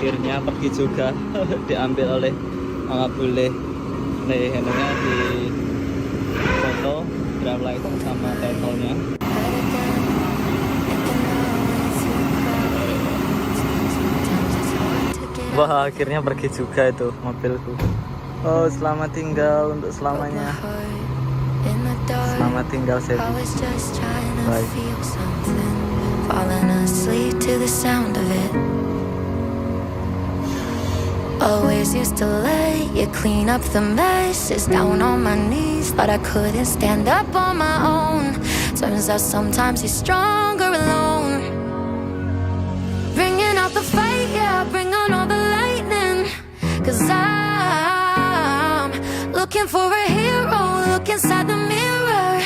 akhirnya pergi juga. Diambil oleh Mama Bule. Nih handphonenya di foto drive license sama title-nya. Wah, akhirnya pergi juga itu mobilku. Oh, selamat tinggal untuk selamanya. Selamat tinggal, Sebi. Bye. Falling asleep to the sound of it. Always used to let you clean up the messes. Down on my knees, thought I couldn't stand up on my own. Turns out sometimes you're stronger alone. Bringing out the fight, yeah, bring on all the lightning. 'Cause I'm looking for a hero. Look inside the mirror,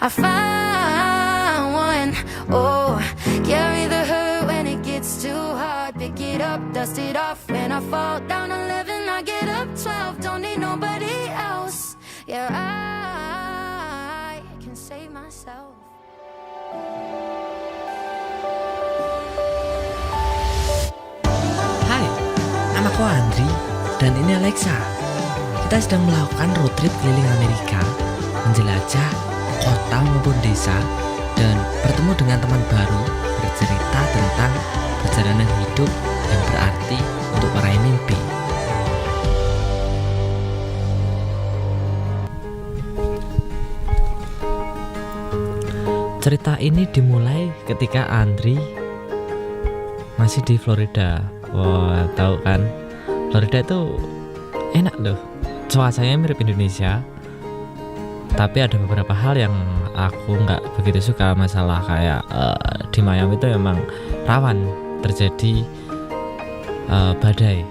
I found one. Oh, carry the hurt when it gets too hard. Pick it up, dust it off. When I fall down 11, I get up 12. Don't need nobody else. Yeah, I can save myself. Hai, namaku Andri dan ini Alexa. Kita sedang melakukan road trip keliling Amerika, menjelajah kota maupun desa, dan bertemu dengan teman baru bercerita tentang perjalanan hidup yang berarti untuk meraih mimpi. Cerita ini dimulai ketika Andri masih di Florida. Wah, tahu kan? Florida itu enak loh. Cuacanya mirip Indonesia. Tapi ada beberapa hal yang aku nggak begitu suka, masalah kayak di Miami itu memang rawan terjadi badai.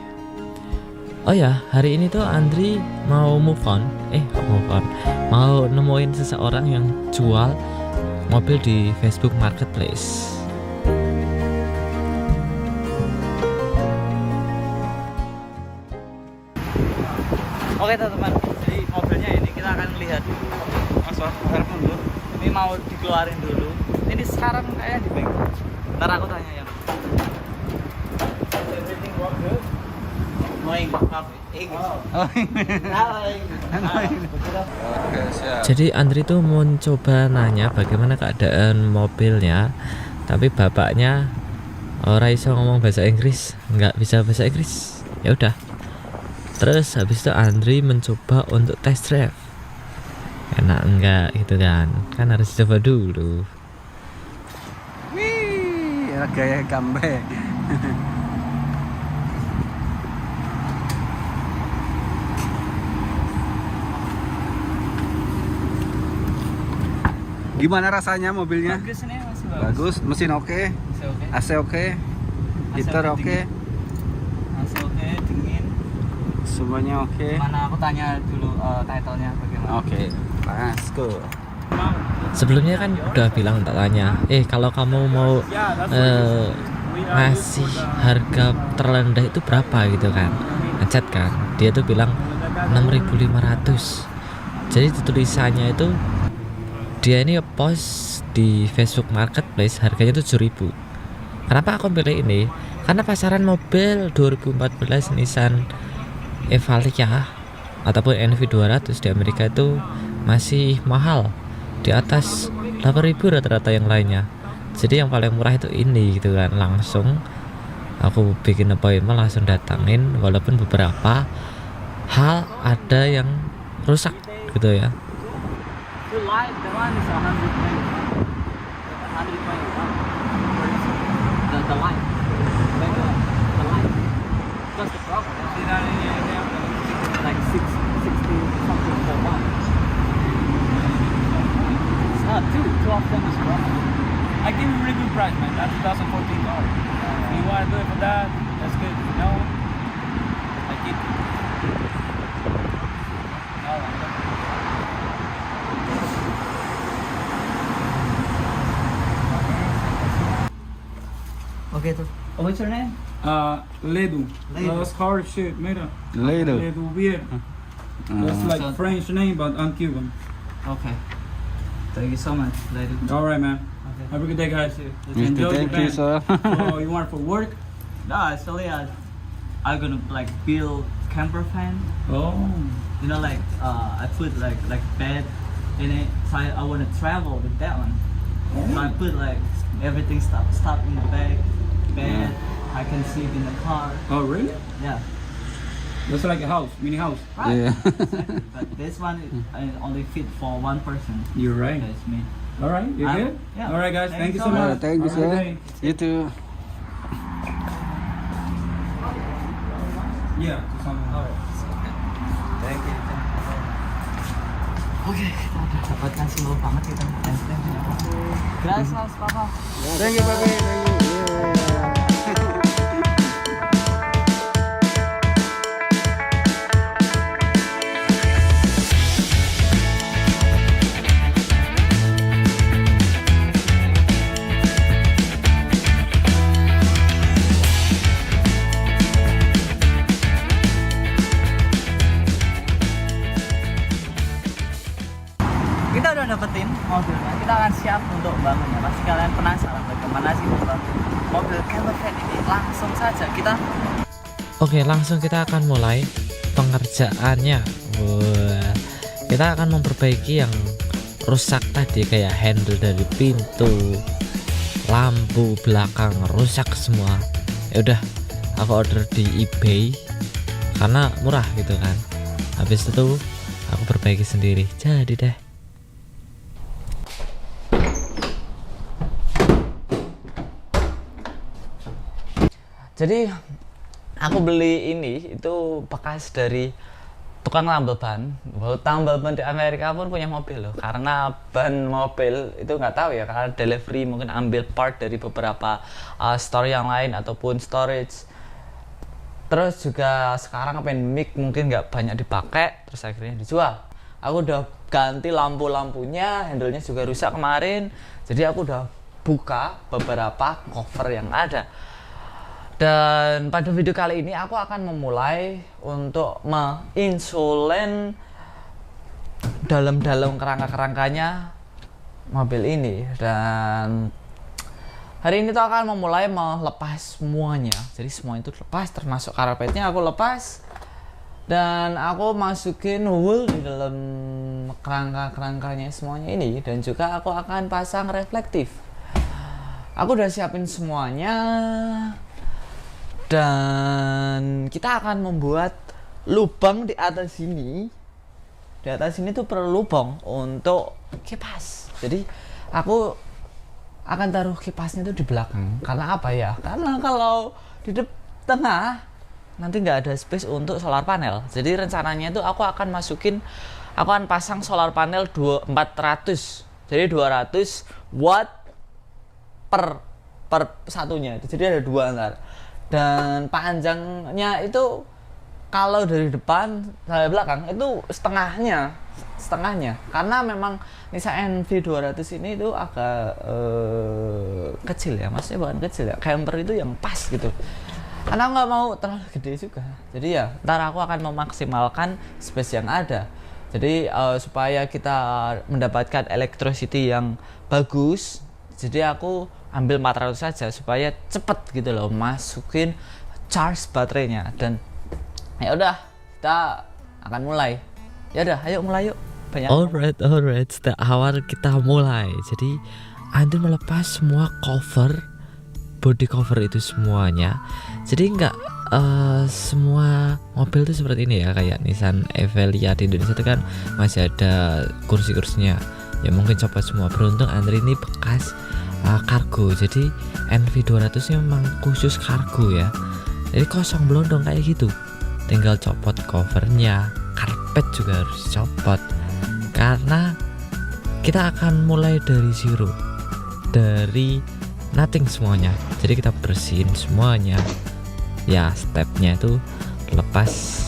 Oh ya, hari ini tuh Andri mau mau nemuin seseorang yang jual mobil di Facebook Marketplace. Oke teman-teman, jadi mobilnya ini kita akan lihat. Dulu. Ini mau dikeluarin dulu. Ini sekarang kayaknya di bengkel. Ntar aku tanya yang. Everything work good? Jadi Andri tuh mau coba nanya bagaimana keadaan mobilnya, tapi bapaknya ora iso ngomong bahasa Inggris, nggak bisa bahasa Inggris. Ya udah. Terus habis itu Andri mencoba untuk test drive. Enak enggak gitu kan? Kan harus coba dulu. Wih, gaya comeback. Gimana rasanya mobilnya? Bagus ini masih bagus. Bagus, mesin oke, AC oke, heater oke, AC oke, dingin. semuanya oke. Mana aku tanya dulu title-nya bagaimana. Oke, let's go. Sebelumnya kan udah bilang tak tanya, kalau kamu mau ngasih harga terendah itu berapa gitu kan, ngechat kan, dia tuh bilang 6.500. Jadi tulisannya itu dia ini post di Facebook Marketplace harganya 7.000. Kenapa aku pilih ini? Karena pasaran mobil 2014 Nissan Evalia ataupun NV200 di Amerika itu masih mahal, di atas 8.000 rata-rata yang lainnya. Jadi yang paling murah itu ini gitu kan. Langsung aku bikin appointment, langsung datangin, walaupun beberapa hal ada yang rusak gitu ya. The line is 120. 120. The line. The line. That's the problem. Like 60 something for one. It's not two of them is wrong. I give you a really good price, man. That's 2014 car. If you want to do it for that, that's good. If you know, I keep it. No, Okay, so what's your name? Ledu. Ledu. That's hard shit, mira. Ledu. Ledu weird. That's like So- French name, but I'm Cuban. Okay. Thank you so much, lady. All right, man. Okay. Have a good day, guys. Thank you, Japan. sir. So you want it for work? No, actually, I'm gonna like build camper van. Oh. You know, like I put like bed in it. So I want to travel with that one. So I put like everything stuff in the bag, bed. I can sleep in the car. Oh, really? Yeah. That's like a house, mini house. Right. Yeah. Exactly. But this one only fit for one person. You're right. That's me. All right, you're I'm- good? yeah. All right, guys. Thank you so much. much. Thank you, Have a good sir. day. You too. Yeah. to some- Thank you. Oke, kita udah dapatkan slow banget kita. Gracias, Papa. Thank you, Papi. Thank you. Kita udah dapetin mobilnya, kita akan siap untuk bangunnya. Pasti kalian penasaran bagaimana sih membangun mobil camper van ini. Langsung saja kita. Oke, langsung kita akan mulai pengerjaannya. Wah, kita akan memperbaiki yang rusak tadi, kayak handle dari pintu, lampu belakang rusak semua. Ya udah, aku order di eBay karena murah gitu kan. Habis itu aku perbaiki sendiri. Jadi deh. Jadi aku beli ini itu bekas dari tukang tambal ban. Tambal ban di Amerika pun punya mobil loh. Karena ban mobil itu nggak tahu ya, karena delivery mungkin ambil part dari beberapa store yang lain ataupun storage. Terus juga sekarang pandemic mungkin nggak banyak dipakai, terus akhirnya dijual. Aku udah ganti lampu-lampunya, handle-nya juga rusak kemarin. Jadi aku udah buka beberapa cover yang ada. Dan pada video kali ini aku akan memulai untuk menginsulen dalam-dalam kerangka-kerangkanya mobil ini. Dan hari ini tuh akan memulai melepas semuanya. Jadi semua itu lepas, termasuk karpetnya aku lepas. Dan aku masukin wool di dalam kerangka-kerangkanya semuanya ini. Dan juga aku akan pasang reflektif. Aku udah siapin semuanya. Dan kita akan membuat lubang di atas sini. Di atas sini tuh perlu lubang untuk kipas. Jadi aku akan taruh kipasnya tuh di belakang. Karena apa ya? Karena kalau di tengah nanti nggak ada space untuk solar panel. Jadi rencananya itu aku akan pasang solar panel 400. Jadi 200 watt per satunya. Jadi ada dua ntar. Dan panjangnya itu kalau dari depan sampai belakang itu setengahnya karena memang Nissan NV200 ini itu agak kecil ya, maksudnya bukan kecil ya, camper itu yang pas gitu, karena nggak mau terlalu gede juga. Jadi ya ntar aku akan memaksimalkan space yang ada. Jadi supaya kita mendapatkan electricity yang bagus, jadi aku ambil 400 saja supaya cepet gitu loh masukin charge baterainya. Dan ya udah, kita akan mulai. Ya udah, ayo mulai yuk. Alright, sejak awal kita mulai. Jadi Andri melepas semua cover, body cover itu semuanya. Jadi nggak semua mobil tuh seperti ini ya, kayak Nissan Evelia di Indonesia itu kan masih ada kursi-kursinya. Ya mungkin coba semua. Beruntung Andri ini bekas kargo, jadi NV200 nya memang khusus kargo ya. Jadi kosong belondong kayak gitu. Tinggal copot covernya, karpet juga harus dicopot. Karena kita akan mulai dari zero, dari nothing semuanya. Jadi kita bersihin semuanya. Ya stepnya itu lepas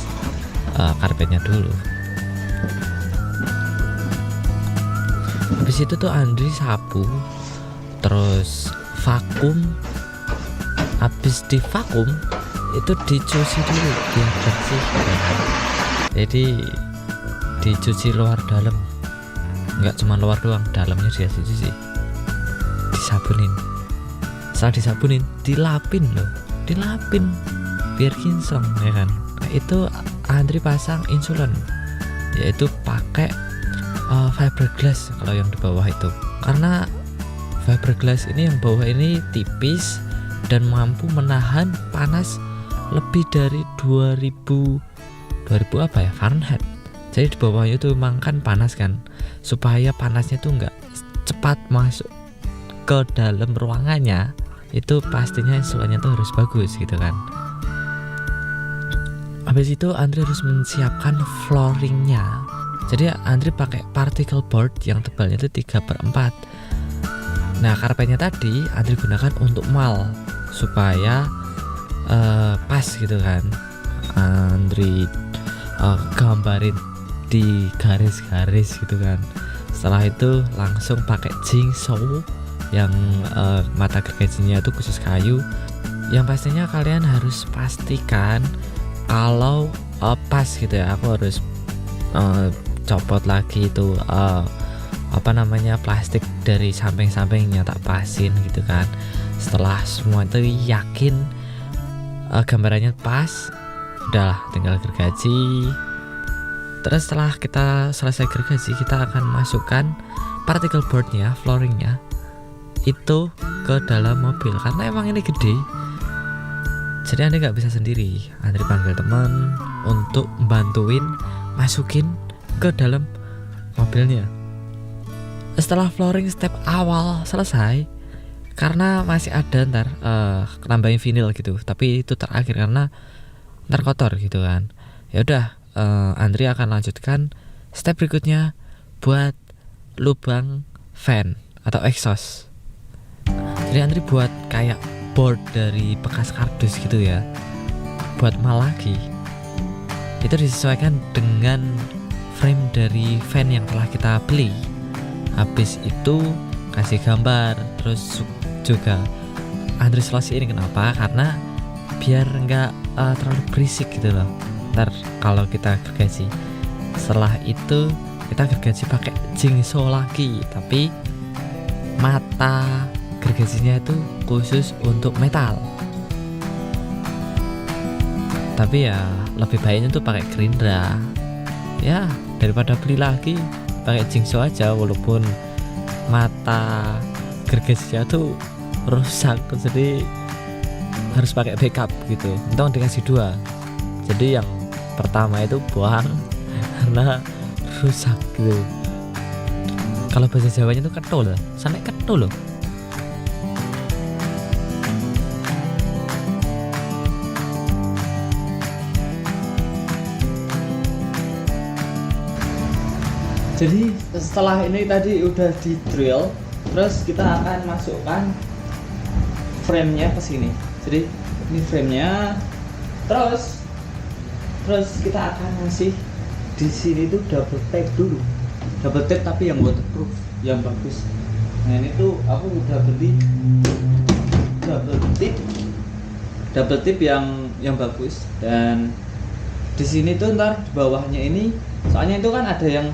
karpetnya dulu. Habis itu tuh Andri sapu, terus vakum. Habis di vakum itu dicuci dulu biar bersih. Jadi dicuci luar dalam, nggak cuma luar doang, dalamnya dia dicuci, disabunin. Setelah disabunin dilapin loh, dilapin biar kinclong ya kan. Nah, itu Andri pasang insulin, yaitu pakai fiberglass kalau yang di bawah itu, karena fiberglass ini yang bawah ini tipis dan mampu menahan panas lebih dari 2000 apa ya, Fahrenheit. Jadi di bawahnya itu memang kan panas kan, supaya panasnya tuh nggak cepat masuk ke dalam ruangannya, itu pastinya insulinnya tuh harus bagus gitu kan. Habis itu Andri harus menyiapkan flooringnya. Jadi Andri pakai particle board yang tebalnya itu 3/4. Nah, karpetnya tadi Andri gunakan untuk mal supaya pas gitu kan. Andri gambarin di garis-garis gitu kan. Setelah itu langsung pakai jigsaw yang mata gergajinya itu khusus kayu. Yang pastinya kalian harus pastikan kalau pas gitu ya. Aku harus copot lagi itu plastik dari samping-sampingnya, tak pasin gitu kan. Setelah semua itu yakin gambarannya pas, udahlah tinggal gergaji. Terus setelah kita selesai gergaji, kita akan masukkan particle boardnya, flooringnya itu ke dalam mobil, karena emang ini gede. Jadi Andri nggak bisa sendiri, Andri panggil teman untuk bantuin masukin ke dalam mobilnya. Setelah flooring step awal selesai, karena masih ada ntar nambahin vinil gitu, tapi itu terakhir karena ntar kotor gitu kan. Ya udah, Andri akan lanjutkan step berikutnya buat lubang fan atau exhaust. Jadi Andri buat kayak board dari bekas kardus gitu ya, buat mal lagi. Itu disesuaikan dengan frame dari fan yang telah kita beli. Habis itu kasih gambar, terus juga Andri selesaiin. Kenapa? Karena biar nggak terlalu berisik gitu loh ntar kalau kita gergaji. Setelah itu kita gergaji pakai jigsaw lagi, tapi mata gergajinya itu khusus untuk metal. Tapi ya lebih baiknya tuh pakai gerindra ya, daripada beli lagi. Pakai jigsaw aja, walaupun mata gergajinya tuh rusak, jadi harus pakai backup gitu. Untung dikasih 2, jadi yang pertama itu buang karena rusak gitu. Kalau bahasa Jawanya tuh ketul, sampai ketul loh. Jadi setelah ini tadi udah di drill, terus kita akan masukkan frame-nya ke sini. Jadi ini frame-nya, terus kita akan ngasih di sini tuh double tape dulu, double tape tapi yang waterproof, yang bagus. Nah ini tuh aku udah beli double tape yang bagus. Dan di sini tuh ntar di bawahnya ini, soalnya itu kan ada yang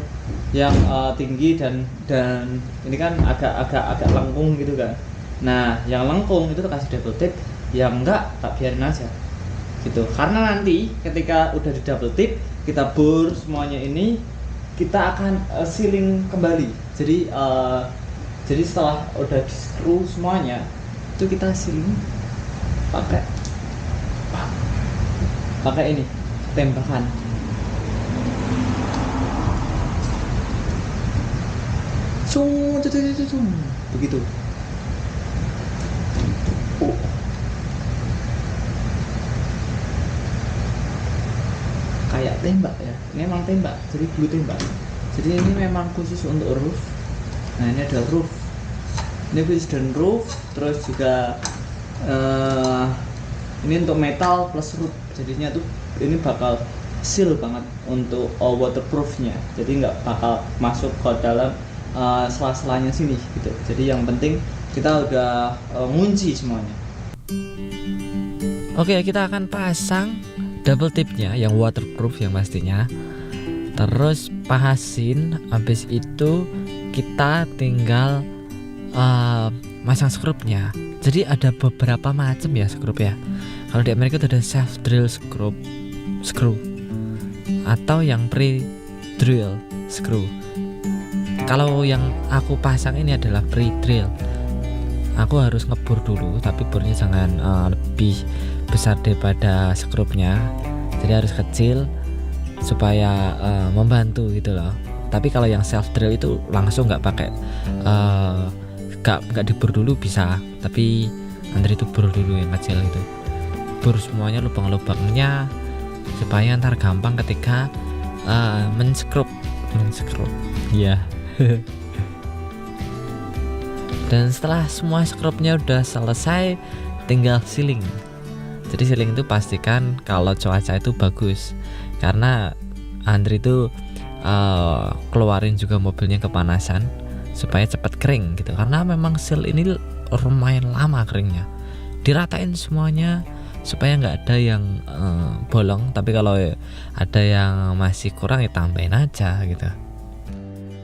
tinggi dan ini kan agak lengkung gitu kan. Nah yang lengkung itu kasih double tape, yang enggak tak biarin aja gitu. Karena nanti ketika udah di double tape, kita bor semuanya ini, kita akan sealing kembali. Jadi setelah udah di screw semuanya itu kita sealing pakai ini tembakan. Begitu. Kayak tembak ya, ini memang tembak, jadi glue tembak. Jadi ini memang khusus untuk roof. Nah ini ada roof, ini khusus dan roof. Terus juga ini untuk metal plus roof, jadinya tuh ini bakal seal banget untuk waterproofnya. Jadi nggak bakal masuk ke dalam sela-selanya sini gitu. Jadi yang penting kita udah ngunci semuanya. Oke, kita akan pasang double tape-nya yang waterproof yang pastinya. Terus pasin, habis itu kita tinggal masang skrupnya. Jadi ada beberapa macam ya skrup ya. Kalau di Amerika itu ada self drill screw atau yang pre drill screw. Kalau yang aku pasang ini adalah pre drill. Aku harus ngebor dulu, tapi bornya jangan lebih besar daripada skrupnya, jadi harus kecil supaya membantu gitu loh. Tapi kalau yang self drill itu langsung nggak pakai nggak dibor dulu bisa, tapi Andre itu bor dulu yang kecil itu, bor semuanya lubang-lubangnya supaya ntar gampang ketika menskrup ya. Dan setelah semua skrupnya udah selesai, tinggal sealing. Jadi sealing itu pastikan kalau cuaca itu bagus, karena Andre itu keluarin juga mobilnya kepanasan supaya cepat kering gitu, karena memang seal ini lumayan lama keringnya. Diratain semuanya supaya nggak ada yang bolong, tapi kalau ada yang masih kurang ya tambahin aja gitu.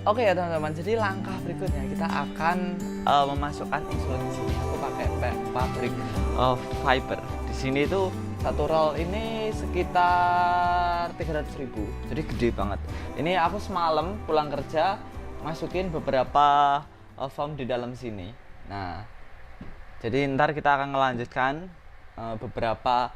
Oke ya teman-teman, jadi langkah berikutnya kita akan memasukkan insulin di sini. Aku pakai pabrik fiber. Di sini itu satu roll ini sekitar 300.000, jadi gede banget. Ini aku semalam pulang kerja masukin beberapa foam di dalam sini. Nah, jadi ntar kita akan melanjutkan beberapa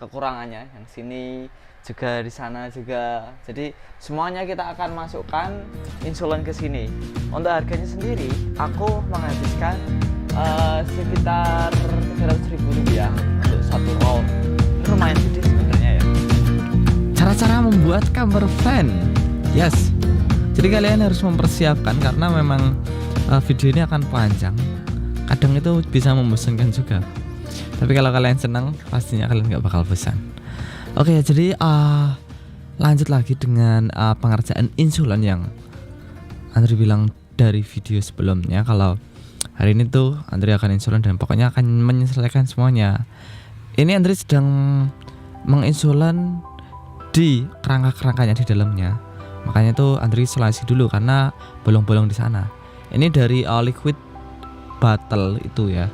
kekurangannya, yang sini juga, di sana juga. Jadi semuanya kita akan masukkan insulin ke sini. Untuk harganya sendiri aku menghabiskan sekitar 300.000 rupiah untuk satu roll. Ini lumayan gede sebenarnya ya. Cara-cara membuat camper van. Yes. Jadi kalian harus mempersiapkan, karena memang video ini akan panjang. Kadang itu bisa membosankan juga. Tapi kalau kalian senang, pastinya kalian nggak bakal bosan. Oke, jadi lanjut lagi dengan pengerjaan insulin yang Andre bilang dari video sebelumnya. Kalau hari ini tuh Andre akan insulin dan pokoknya akan menyelesaikan semuanya. Ini Andre sedang menginsulin di kerangka-kerangkanya di dalamnya. Makanya tuh Andre isolasi dulu karena bolong-bolong di sana. Ini dari liquid bottle itu ya,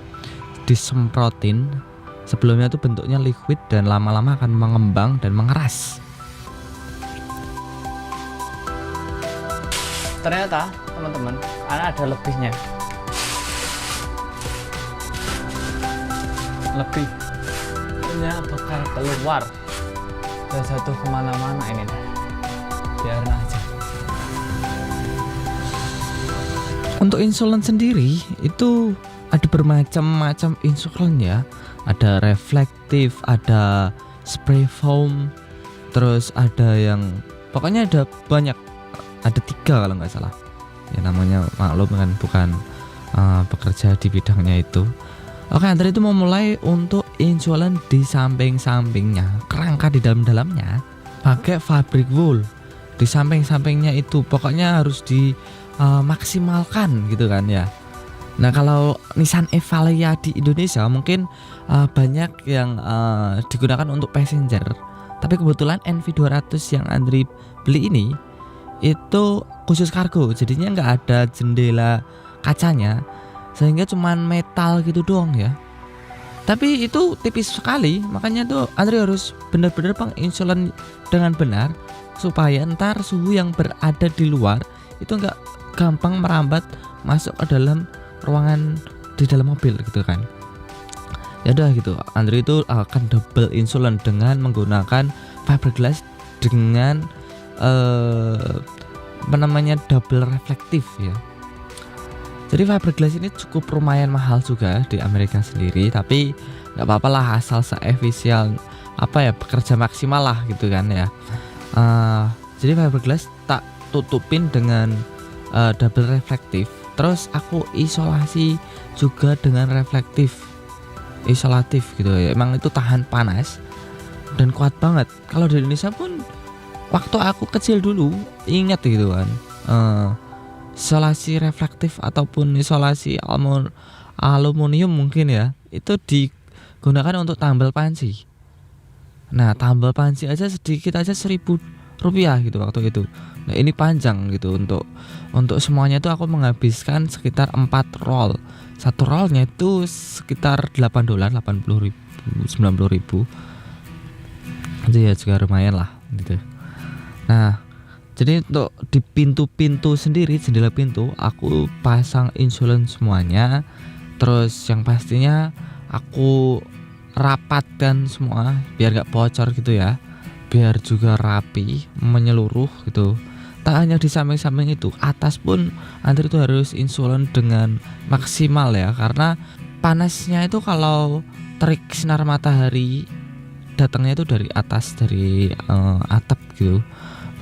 disemprotin. Sebelumnya tuh bentuknya liquid dan lama-lama akan mengembang dan mengeras. Ternyata teman-teman, ada lebihnya. Lebihnya bakal keluar dan jatuh kemana-mana ini deh. Biarin aja. Untuk insulin sendiri itu ada bermacam-macam insulin ya. Ada reflektif, ada spray foam, terus ada yang pokoknya ada banyak, ada 3 kalau nggak salah. Ya namanya maklum kan, bukan bekerja di bidangnya itu. Oke, Andre itu memulai untuk insulin di samping-sampingnya, kerangka di dalam-dalamnya pakai fabric wool. Di samping-sampingnya itu pokoknya harus dimaksimalkan gitu kan ya. Nah, kalau Nissan Evalia di Indonesia mungkin banyak yang digunakan untuk passenger. Tapi kebetulan NV200 yang Andre beli ini itu khusus kargo, jadinya nggak ada jendela kacanya, sehingga cuman metal gitu doang ya. Tapi itu tipis sekali, makanya tuh Andre harus benar-benar penginsulin dengan benar supaya ntar suhu yang berada di luar itu nggak gampang merambat masuk ke dalam ruangan di dalam mobil gitu kan. Ya udah gitu, Andre itu akan double insulin dengan menggunakan fiberglass dengan double reflektif ya. Jadi fiberglass ini cukup lumayan mahal juga di Amerika sendiri, tapi nggak apa-apa lah asal seefisien bekerja maksimal lah gitu kan ya. Jadi fiberglass tak tutupin dengan double reflektif. Terus aku isolasi juga dengan isolatif gitu ya. Emang itu tahan panas dan kuat banget. Kalau di Indonesia pun waktu aku kecil dulu ingat gitu kan, isolasi reflektif ataupun isolasi aluminium mungkin ya, itu digunakan untuk tambal panci. Nah, tambal panci aja sedikit aja 1.000 rupiah gitu waktu itu. Nah, ini panjang gitu, untuk semuanya itu aku menghabiskan sekitar 4 roll. Satu rollnya itu sekitar $8, 80.000, 90.000. Itu ya juga lumayan lah gitu. Nah, jadi untuk di pintu-pintu sendiri, jendela pintu, aku pasang insulin semuanya. Terus yang pastinya aku rapatkan semua biar gak bocor gitu ya, biar juga rapi, menyeluruh gitu. Tak hanya di samping-samping itu, atas pun Andri itu harus insulin dengan maksimal ya, karena panasnya itu kalau terik sinar matahari datangnya itu dari atas, dari atap gitu.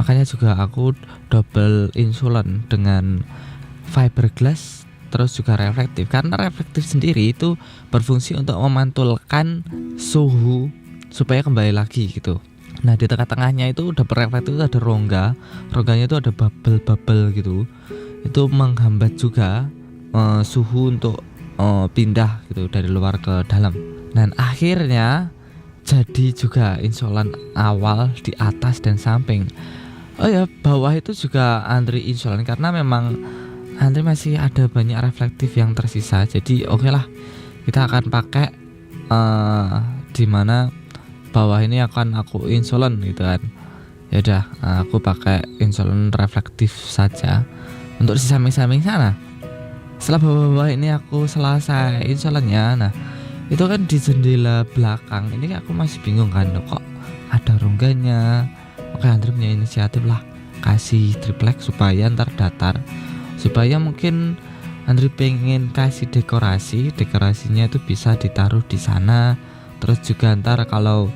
Makanya juga aku double insulin dengan fiberglass, terus juga reflektif, karena reflektif sendiri itu berfungsi untuk memantulkan suhu supaya kembali lagi gitu. Nah, di tengah-tengahnya itu double reflektif itu ada rongganya itu ada bubble gitu. Itu menghambat juga suhu untuk pindah gitu dari luar ke dalam. Dan akhirnya jadi juga insulin awal di atas dan samping. Oh ya, bawah itu juga Andri insulin karena memang Andri masih ada banyak reflektif yang tersisa. Jadi oke lah, kita akan pakai di mana bawah ini akan aku insulin gitu kan. Ya udah, aku pakai insulin reflektif saja untuk di samping-samping sana. Setelah bawah-bawah ini aku selesai insulinnya. Nah, itu kan di jendela belakang ini aku masih bingung kan, kok ada rongganya. Oke, Andri punya inisiatif lah, kasih triplek supaya ntar datar, supaya mungkin Andri pengen kasih dekorasinya itu bisa ditaruh di sana. Terus juga ntar kalau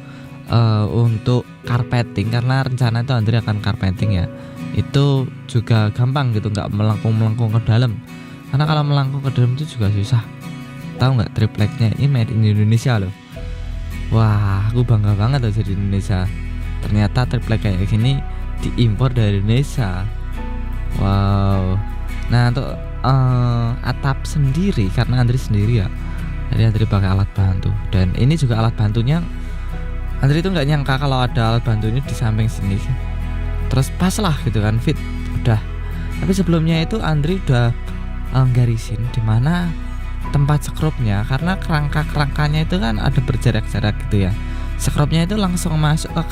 untuk carpeting, karena rencana itu Andri akan carpeting ya, itu juga gampang gitu, nggak melengkung ke dalam. Karena kalau melengkung ke dalam itu juga susah. Tahu nggak, tripleknya ini made in Indonesia loh. Wah, aku bangga banget loh jadi Indonesia. Ternyata triplek kayak gini diimpor dari Indonesia. Wow. Nah, untuk atap sendiri, karena Andri sendiri ya, jadi Andri pakai alat bantu. Dan ini juga alat bantunya, Andri itu nggak nyangka kalau ada alat bantunya di samping sini. Terus pas lah gitu kan, fit udah. Tapi sebelumnya itu Andri udah garisin di mana tempat skrupnya, karena kerangkanya itu kan ada berjarak-jarak gitu ya. Skrupnya itu langsung masuk ke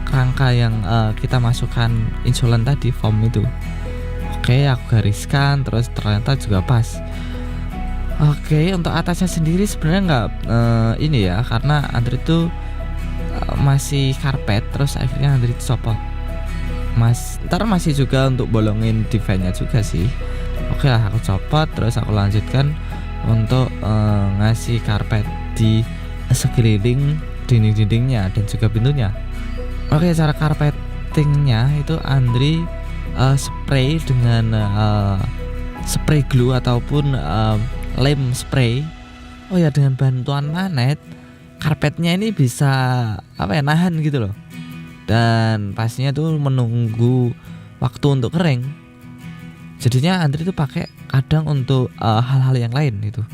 kerangka yang kita masukkan insulin tadi, foam itu. Oke, aku gariskan, terus ternyata juga pas. Oke, untuk atasnya sendiri sebenarnya nggak ini ya, karena Andri itu masih karpet, terus akhirnya Andri copot. Ntar masih juga untuk bolongin defense-nya juga sih. Oke lah, aku copot, terus aku lanjutkan untuk ngasih karpet di sekeliling dinding-dindingnya dan juga pintunya. Oke, cara carpetingnya itu Andri spray dengan spray glue ataupun lem spray. Oh ya, dengan bantuan magnet karpetnya ini bisa nahan gitu loh. Dan pastinya tuh menunggu waktu untuk kering. Jadinya Andri tuh pakai kadang untuk hal-hal yang lain gitu.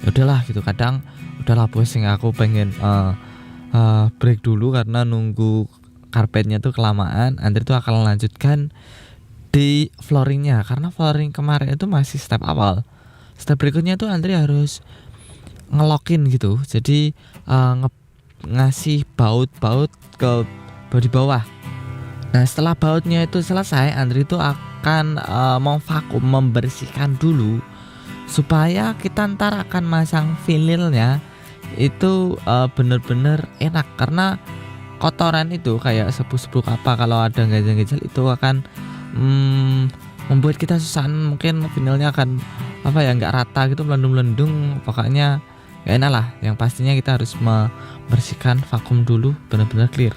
Ya udahlah gitu, kadang udahlah pusing, aku pengen break dulu karena nunggu karpetnya tuh kelamaan. Andri tuh akan melanjutkan di flooringnya, karena flooring kemarin itu masih step awal. Step berikutnya tuh Andri harus ngelokin gitu. Jadi ngasih baut ke di bawah. Nah, setelah bautnya itu selesai, Andri itu akan memvakum, membersihkan dulu supaya kita ntar akan masang vinilnya itu bener-bener enak. Karena kotoran itu kayak sepuh-sepuh apa, kalau ada gajah-gajah itu akan membuat kita susah. Mungkin vinilnya akan nggak rata gitu, melendung-melendung, pokoknya gak enak lah. Yang pastinya kita harus membersihkan, vakum dulu, benar-benar clear.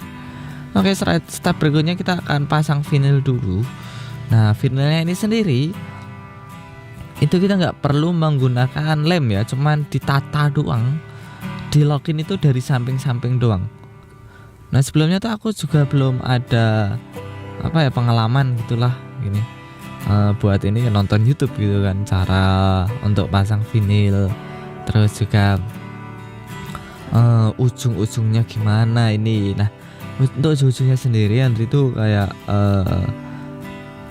Oke, step berikutnya kita akan pasang vinil dulu. Nah, vinilnya ini sendiri itu kita nggak perlu menggunakan lem ya, cuman ditata doang, dilokin itu dari samping-samping doang. Nah, sebelumnya tuh aku juga belum ada pengalaman gitulah gini. Buat ini nonton YouTube gitu kan, cara untuk pasang vinil, terus juga ujung-ujungnya gimana ini. Nah, untuk ujung-ujungnya sendiri Andri tuh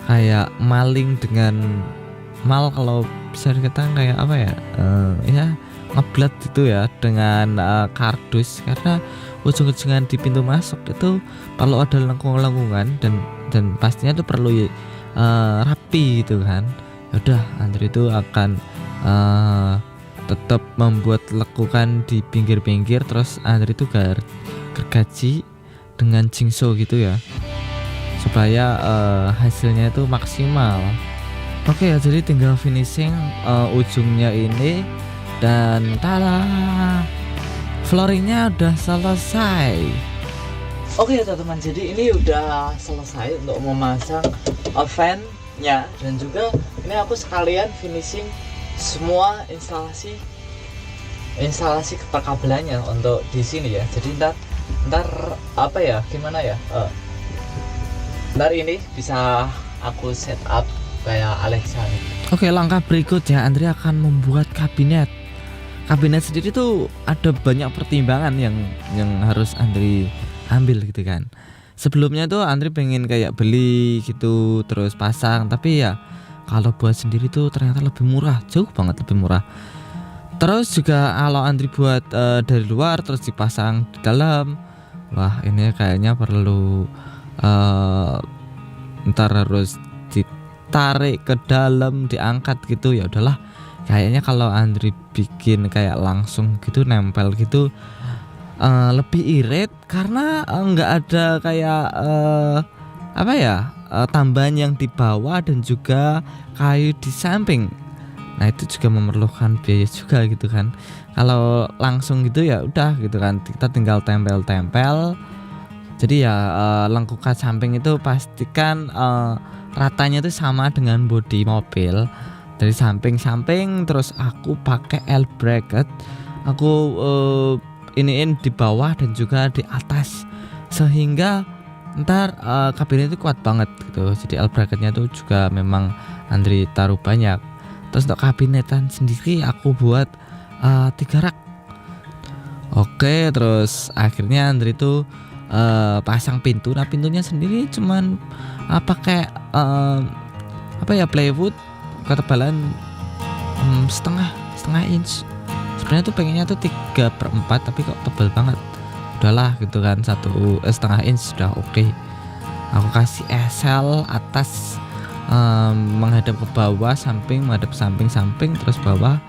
kayak maling dengan mal kalau bisa dikatakan kayak apa ya, ya ngeblat gitu ya dengan kardus, karena ujung-ujungan di pintu masuk itu perlu ada lengkung-lengkungan dan pastinya itu perlu rapi gitu kan. Udah Andri itu akan tetap membuat lekukan di pinggir-pinggir, terus Andri itu gergaji dengan jingso gitu ya, supaya hasilnya itu maksimal. Oke ya, jadi tinggal finishing ujungnya ini dan tada, flooringnya udah selesai. Oke ya teman-teman, jadi ini udah selesai untuk memasang fan-nya, dan juga ini aku sekalian finishing semua instalasi perkabelannya untuk di sini ya. Jadi ntar apa ya, gimana ya, ntar ini bisa aku set up kayak Alexa. Oke, langkah berikutnya Andri akan membuat kabinet. Kabinet sendiri tuh ada banyak pertimbangan yang harus Andri ambil gitu kan. Sebelumnya tuh Andri pengen kayak beli gitu terus pasang, tapi ya kalau buat sendiri tuh ternyata lebih murah, jauh banget lebih murah. Terus juga kalau Andri buat dari luar terus dipasang di dalam, wah ini kayaknya perlu ntar harus ditarik ke dalam, diangkat gitu. Ya udahlah, kayaknya kalau Andri bikin kayak langsung gitu nempel gitu lebih irit, karena nggak ada kayak apa ya, tambahan yang di bawah dan juga kayu di samping. Nah itu juga memerlukan biaya juga gitu kan. Kalau langsung gitu ya udah gitu kan, kita tinggal tempel-tempel. Jadi ya lengkungan samping itu pastikan ratanya itu sama dengan bodi mobil dari samping-samping. Terus aku pakai L bracket, aku iniin di bawah dan juga di atas, sehingga ntar kabinet itu kuat banget gitu. Jadi L bracketnya tuh juga memang Andri taruh banyak. Terus untuk kabinetan sendiri aku buat 3 rak. Oke, terus akhirnya Andri tuh pasang pintu. Nah pintunya sendiri cuman pakai apa ya, plywood ketebalan setengah inch. Sebenarnya tuh pengennya tuh 3/4, tapi kok tebal banget. Udahlah gitu kan, 1,5 inch sudah oke. Aku kasih SL atas menghadap ke bawah, samping menghadap samping, terus bawah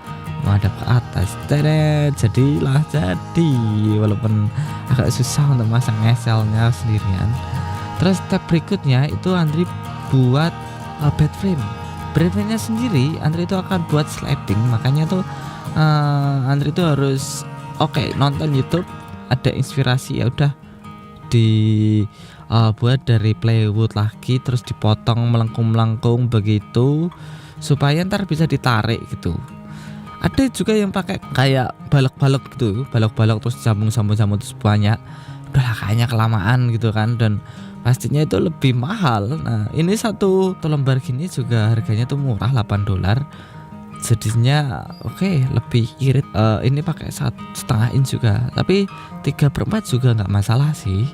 menghadap ke atas. Jadilah jadi, walaupun agak susah untuk masang SL-nya sendirian. Terus step berikutnya itu Andri buat bed frame. Bed frame-nya sendiri Andri itu akan buat sliding, makanya tuh Andri itu harus nonton YouTube, ada inspirasi, ya udah buat dari plywood lagi, terus dipotong melengkung begitu supaya ntar bisa ditarik gitu. Ada juga yang pakai kayak balok-balok gitu, balok-balok terus sambung terus banyak. Udahlah kayaknya kelamaan gitu kan, dan pastinya itu lebih mahal. Nah ini satu lembar gini juga harganya tuh murah, $8. Jadinya lebih irit. Ini pakai 1,5 inch juga, tapi 3/4 juga nggak masalah sih.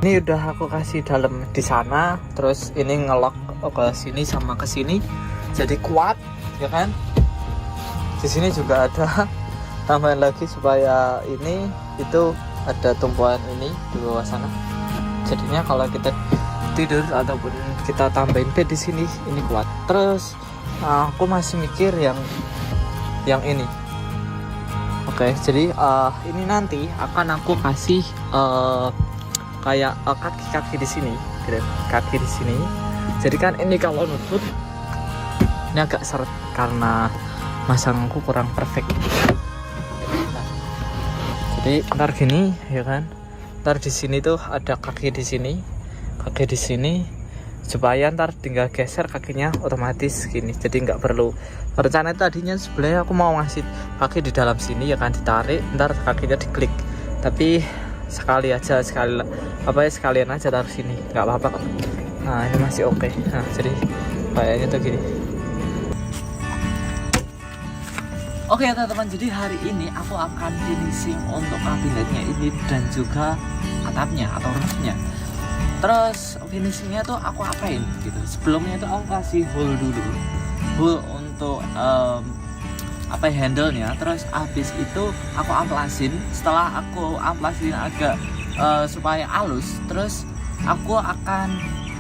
Ini udah aku kasih dalam di sana, terus ini ngelok ke sini sama ke sini, jadi kuat ya kan. Di sini juga ada tambahan lagi supaya ini itu ada tumpuan ini di bawah sana. Jadinya kalau kita tidur ataupun kita tambahin bed di sini, ini kuat. Terus aku masih mikir yang ini. Jadi ini nanti akan aku kasih kayak kaki di sini, kaki di sini. Jadi kan ini kalau nutut ini agak seret karena masangku kurang perfect. Nah, jadi ntar gini ya kan, ntar di sini tuh ada kaki di sini, supaya ntar tinggal geser kakinya otomatis gini. Jadi nggak perlu. Rencana tadinya sebenarnya aku mau ngasih kaki di dalam sini ya kan, ditarik, ntar kakinya diklik. Tapi sekalian aja taruh sini, nggak apa-apa kok. Nah ini masih oke. Nah jadi kayaknya tuh gini. Oke teman-teman, jadi hari ini aku akan finishing untuk kabinetnya ini dan juga atapnya atau roofnya. Terus finishingnya tuh aku apain gitu. Sebelumnya tuh aku kasih hole dulu, hole untuk handle-nya. Terus habis itu aku amplasin. Setelah aku amplasin agak supaya halus, terus aku akan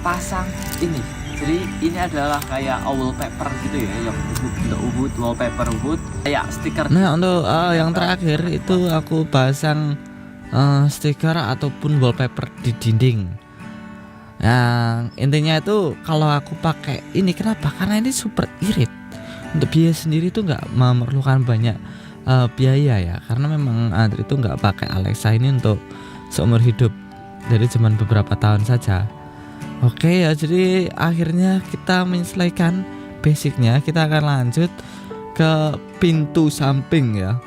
pasang ini. Jadi ini adalah kayak wallpaper gitu ya, yang untuk wallpaper wood kayak stiker. Nah untuk yang terakhir itu aku pasang stiker ataupun wallpaper di dinding. Yang intinya itu kalau aku pakai ini, kenapa? Karena ini super irit. Untuk biaya sendiri itu nggak memerlukan banyak biaya ya, karena memang Andri itu nggak pakai Alexa ini untuk seumur hidup, dari zaman beberapa tahun saja. Oke ya, jadi akhirnya kita menyelesaikan basicnya. Kita akan lanjut ke pintu samping ya.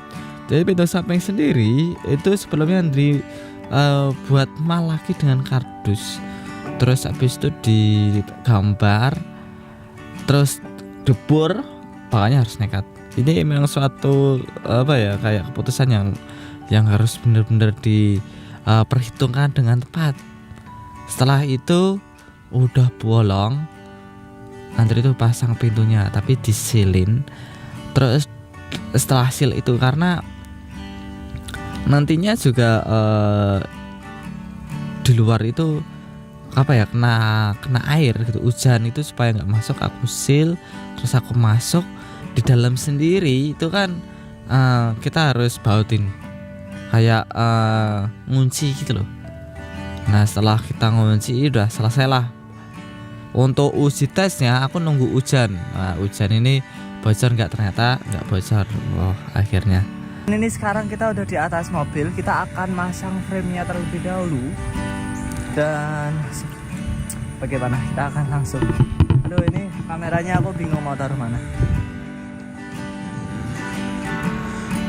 Jadi pintu samping sendiri itu sebelumnya Andri buat malaki dengan kardus. Terus habis itu digambar, terus debur, makanya harus nekat. Ini memang suatu kayak keputusan yang harus benar-benar diperhitungkan dengan tepat. Setelah itu udah bolong, Andri itu pasang pintunya tapi disilin. Terus setelah seal itu, karena nantinya juga di luar itu kena air gitu, hujan itu, supaya nggak masuk aku seal. Terus aku masuk di dalam sendiri itu kan kita harus bautin kayak ngunci gitu loh. Nah setelah kita ngunci udah selesai lah. Untuk uji tesnya aku nunggu hujan. Nah hujan ini bocor nggak? Ternyata nggak bocor. Akhirnya. Ini sekarang kita udah di atas mobil. Kita akan masang frame-nya terlebih dahulu. Dan bagaimana? Kita akan langsung. Aduh ini kameranya aku bingung mau taruh mana.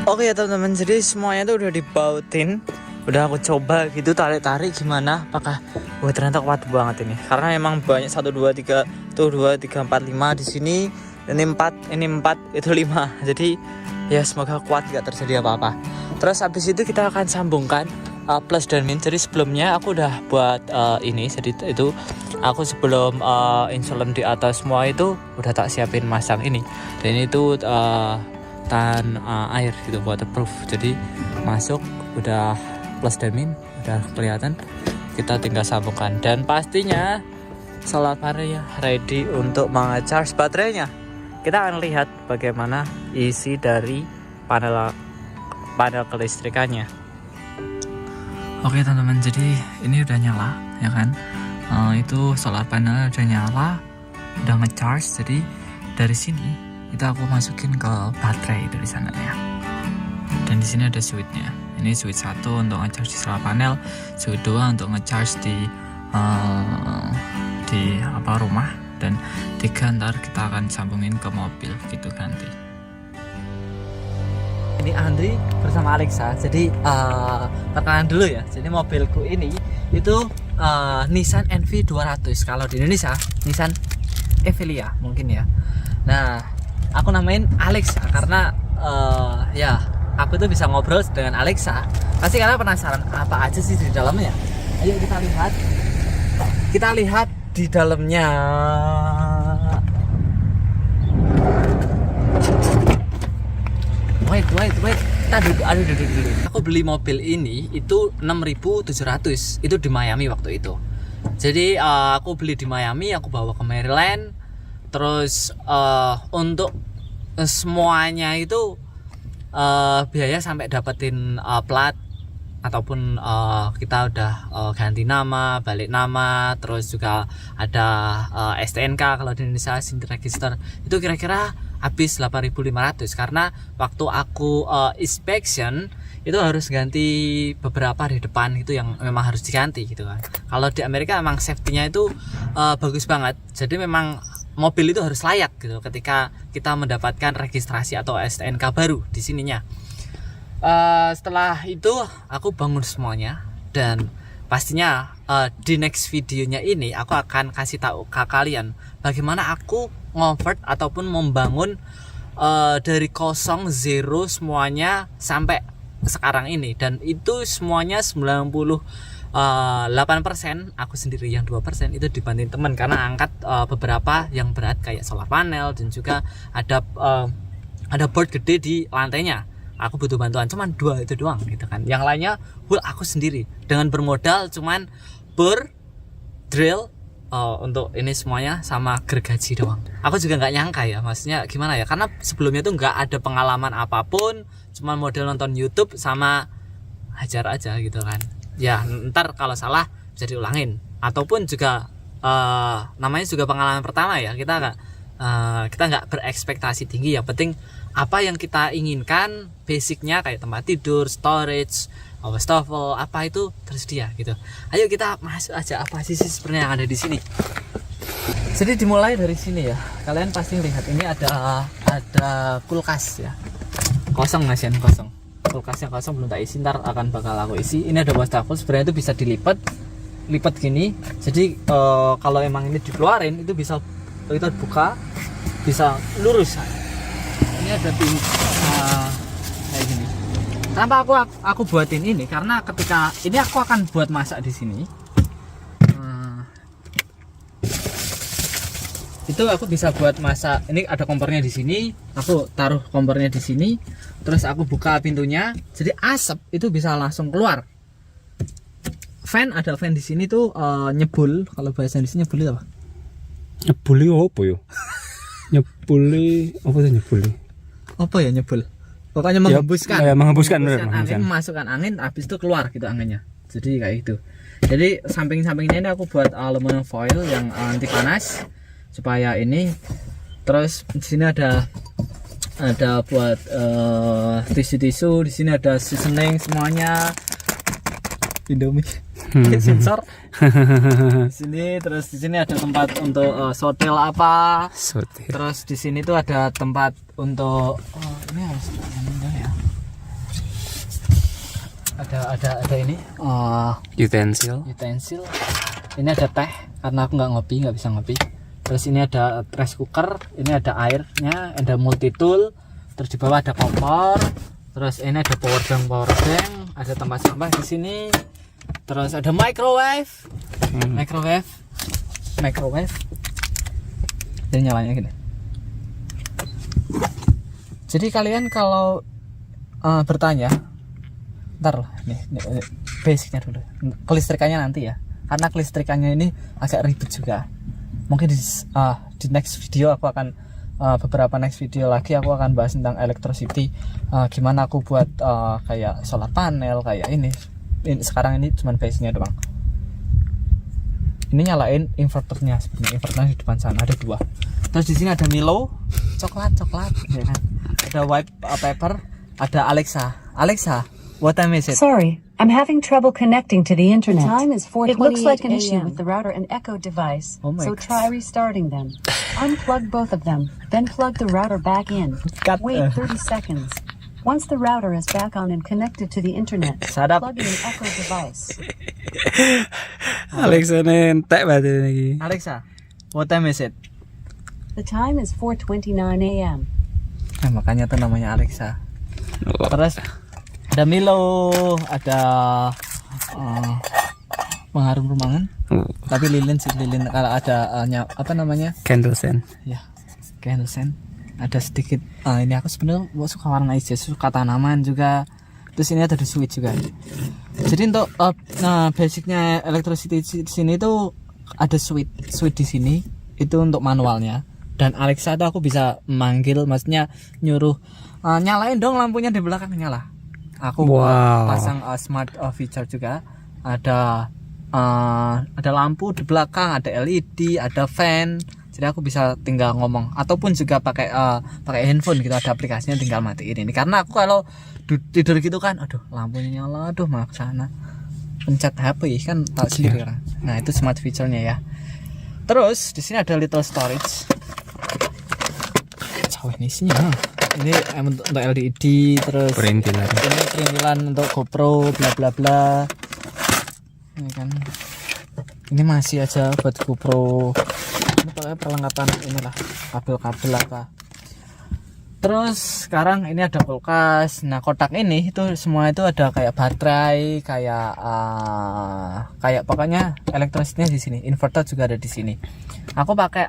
Oke ya teman-teman, jadi semuanya tuh udah dibautin. Udah aku coba gitu, tarik-tarik gimana, apakah ternyata kuat banget ini. Karena emang banyak 1 2 3 tuh 2 3 4 5 di sini. Ini 4, itu 5. Jadi ya semoga kuat, gak terjadi apa-apa. Terus habis itu kita akan sambungkan plus dan min. Jadi sebelumnya aku udah buat ini, jadi itu aku sebelum insulin di atas semua itu udah tak siapin masang ini. Dan ini tuh tahan air gitu, waterproof. Jadi masuk udah plus dan min udah kelihatan, kita tinggal sambungkan. Dan pastinya solar panelnya ready untuk mengecharge baterainya. Kita akan lihat bagaimana isi dari panel kelistrikannya. Oke teman-teman, jadi ini udah nyala ya kan. Itu solar panel udah nyala, udah ngecharge. Jadi dari sini itu aku masukin ke baterai dari sana ya. Dan di sini ada switchnya. Ini switch 1 untuk ngecharge di solar panel, switch 2 untuk ngecharge di rumah, dan 3 ntar kita akan sambungin ke mobil gitu nanti. Ini Andri bersama Alexa. Jadi perkenalan dulu ya. Jadi mobilku ini itu Nissan NV 200. Kalau di Indonesia Nissan Evelia mungkin ya. Nah, aku namain Alexa karena ya aku tuh bisa ngobrol dengan Alexa. Pasti kalian penasaran apa aja sih di dalamnya. Ayo kita lihat. Kita lihat di dalamnya. Wait. Kita duduk dulu. Aku beli mobil ini itu 6.700. Itu di Miami waktu itu. Jadi aku beli di Miami, aku bawa ke Maryland. Terus untuk semuanya itu biaya sampai dapetin plat, ataupun kita udah ganti nama, balik nama, terus juga ada STNK kalau di Indonesia, SIM register, itu kira-kira habis 8.500. Karena waktu aku inspection itu harus ganti beberapa di depan itu yang memang harus diganti gitu kan. Kalau di Amerika memang safety-nya itu bagus banget. Jadi memang mobil itu harus layak gitu ketika kita mendapatkan registrasi atau STNK baru di sininya. Setelah itu aku bangun semuanya, dan pastinya di next videonya ini aku akan kasih tahu ke kalian bagaimana aku ngonvert ataupun membangun dari kosong, zero semuanya sampai sekarang ini. Dan itu semuanya 90 8% aku sendiri, yang 2% itu dibantuin teman karena angkat beberapa yang berat kayak solar panel, dan juga ada board gede di lantainya. Aku butuh bantuan cuman 2 itu doang gitu kan. Yang lainnya aku sendiri dengan bermodal cuman drill untuk ini semuanya sama gergaji doang. Aku juga nggak nyangka ya, maksudnya gimana ya, karena sebelumnya tuh nggak ada pengalaman apapun, cuman model nonton YouTube sama hajar aja gitu kan. Ya ntar kalau salah bisa diulangin, ataupun juga namanya juga pengalaman pertama ya, kita nggak berekspektasi tinggi. Yang penting apa yang kita inginkan, basicnya kayak tempat tidur, storage, wastafel, apa itu tersedia gitu. Ayo kita masuk aja, apa sih sebenarnya yang ada di sini. Jadi dimulai dari sini ya, kalian pasti lihat ini ada kulkas ya, kosong Masian, kosong. Kulkasnya kosong, belum tak isi, ntar akan bakal aku isi. Ini ada wastafel, sebenarnya itu bisa lipat gini. Jadi kalau emang ini dikeluarin itu bisa kita buka, bisa lurus. Ini ada pintu kayak gini. Kenapa aku buatin ini? Karena ketika ini aku akan buat masak di sini. Itu aku bisa buat masak. Ini ada kompornya di sini. Aku taruh kompornya di sini. Terus aku buka pintunya. Jadi asap itu bisa langsung keluar. Ada fan di sini tuh nyebul. Kalau bahasa di sini nyebul itu apa? Nyebuli apa yo? Nyebuli apa tuh nyebuli? Apa ya nyebul? Pokoknya menghembuskan. Ya, menghembuskan angin, memasukkan angin, habis itu keluar gitu anginnya. Jadi kayak gitu. Jadi samping-sampingnya ini aku buat aluminium foil yang anti panas supaya ini. Terus di sini ada buat tisu-tisu. Di sini ada seasoning semuanya. Indomie. Sensor. Di sini, terus di sini ada tempat untuk sotel apa. Terus di sini tuh ada tempat untuk ini harus ya. Ada ini utensil. Ini ada teh karena aku nggak bisa ngopi. Terus ini ada rice cooker, ini ada airnya, ada multi tool. Terus di bawah ada kompor. Terus ini ada power bank, ada tempat sampah di sini. Terus ada microwave. Dan nyalanya gini. Jadi kalian kalau bertanya, ntar lah, nih basicnya dulu. Kelistrikannya nanti ya, karena kelistrikannya ini agak ribet juga. Mungkin di next video aku akan beberapa next video lagi aku akan bahas tentang electricity, gimana aku buat kayak solar panel kayak ini. Sekarang ini cuma base-nya doang. Ini nyalain inverternya, sebenarnya inverternya di depan sana ada 2. Terus di sini ada Milo, coklat ya kan. Ada white paper, ada Alexa, what time is it? Sorry, I'm having trouble connecting to the internet. The time is It looks like an 4:28 issue a.m. with the router and Echo device, Oh my so God. try restarting them. Unplug both of them, then plug the router back in. Cut. Wait 30 seconds. Once the router is back on and connected to the internet, Shut up. plug in an Echo device. Alexa nentek berarti lagi. Alexa, what time is it? The time is 4:29 a.m. Makanya tuh namanya Alexa. Terus ada Milo, ada pengharum ruangan. Tapi lilin kalau ada apa namanya? Candle scent. Ya, candle scent. Ada sedikit. Ini aku sebenarnya suka warna hijau, suka tanaman juga. Terus ini ada switch juga. Jadi untuk basicnya electricity di sini tuh ada switch di sini. Itu untuk manualnya. Dan Alexa tuh aku bisa manggil, maksudnya nyuruh nyalain dong lampunya di belakang, nyala. Aku pasang smart feature juga. Ada lampu di belakang, ada LED, ada fan. Jadi aku bisa tinggal ngomong ataupun juga pakai handphone gitu, ada aplikasinya tinggal matiin ini. Karena aku kalau tidur gitu kan, aduh lampunya nyala, aduh malah kesana pencet HP kan tak sendiri kan. Nah itu smart feature-nya ya. Terus di sini ada little storage. Ini isinya. Ini untuk LED, terus Perintilan. ini perintilan untuk GoPro, bla bla bla. Ini kan. Ini masih aja buat GoPro. Ini pokoknya perlengkapan inilah, kabel-kabel apa. Terus sekarang ini ada kulkas. Nah, kotak ini itu semua itu ada kayak baterai, kayak pokoknya elektroniknya di sini. Inverter juga ada di sini. Aku pakai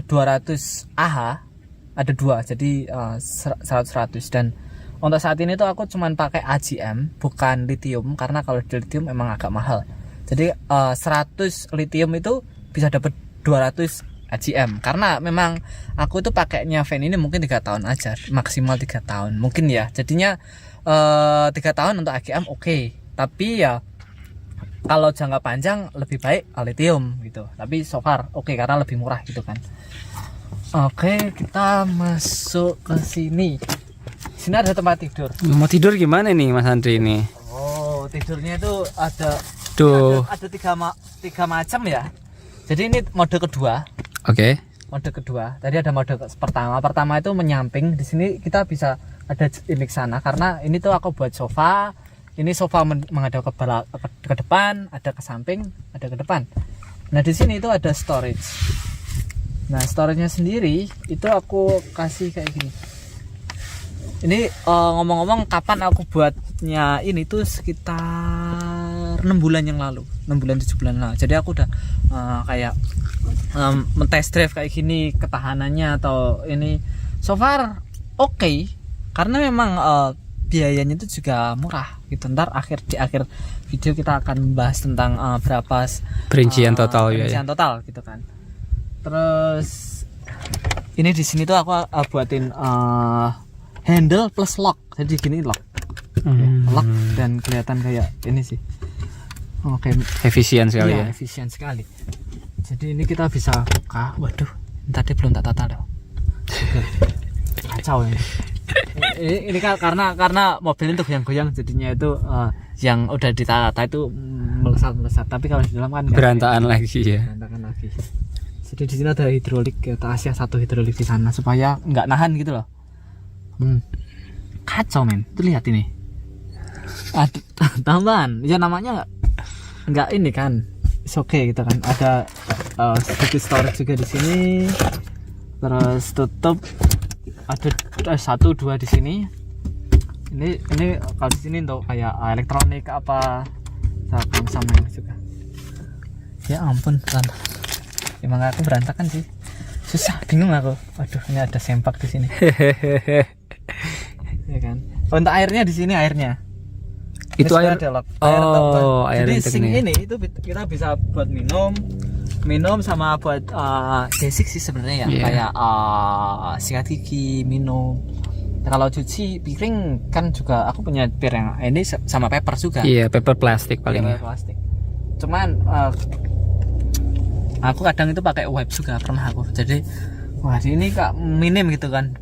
200 Ah, ada dua, jadi 100 dan untuk saat ini tuh aku cuman pakai AGM bukan lithium karena kalau di lithium emang agak mahal. Jadi 100 lithium itu bisa dapat 200 AGM karena memang aku tuh pakainya fan ini mungkin 3 tahun aja, maksimal 3 tahun mungkin ya. Jadinya 3 tahun untuk AGM oke. Tapi ya kalau jangka panjang lebih baik lithium gitu. Tapi so far oke karena lebih murah gitu kan. Oke, kita masuk ke sini. Sini ada tempat tidur. Mau tidur gimana nih Mas Andri ini? Oh, tidurnya itu ada Tuh. ada tiga macam ya. Jadi ini mode kedua. Oke. Mode kedua. Tadi ada mode pertama. Pertama itu menyamping. Di sini kita bisa ada ini ke sana karena ini tuh aku buat sofa. Ini sofa menghadap ke depan, ada ke samping, ada ke depan. Nah, di sini itu ada storage. Nah, storage-nya sendiri itu aku kasih kayak gini. Ini ngomong-ngomong kapan aku buatnya ini tuh sekitar 6 bulan yang lalu, 6 bulan 7 bulan lalu. Jadi aku udah kayak mentest drive kayak gini ketahanannya atau ini so far oke. Karena memang biayanya itu juga murah gitu. Ntar di akhir video kita akan membahas tentang berapa Perincian total ya. perincian total gitu kan. Terus ini di sini tuh aku buatin handle plus lock. Jadi gini lock. Lock dan kelihatan kayak ini sih. Oke, Efisien sekali iya, ya. efisien sekali. Jadi ini kita bisa buka. Waduh, tadi belum tak tata loh. Kacau ini. Ini karena mobil itu goyang-goyang jadinya itu yang udah ditata itu melesat-melesat. Tapi kalau di dalam kan Berantakan lagi ya. berantakan lagi. Jadi di sini ada hidrolik, kita kasih satu hidrolik di sana supaya nggak nahan gitu loh. Kacau men, tuh lihat ini. Ada tambahan, ya namanya nggak ini kan, oke gitu kan. Ada sedikit storage juga di sini. Terus tutup ada 1, 2 di sini. Ini kalau di sini untuk kayak elektronik apa, sama ini juga. Ya ampun kan, emang aku berantakan sih. Susah, bingung aku. Waduh, ini ada sempak di sini. Ya kan. Untuk airnya di sini airnya. Itu Ini air. ada lock. Air Jadi untuk sink ini. ini itu kita bisa buat minum sama buat basic sih sebenarnya ya. Iya. Kayak sikat gigi, minum. Nah, kalau cuci piring kan juga aku punya piring ini sama paper juga. Iya, paper plastik paling. Paper plastik. Cuman aku kadang itu pakai wipe juga pernah aku. Jadi wah ini kak minim gitu kan.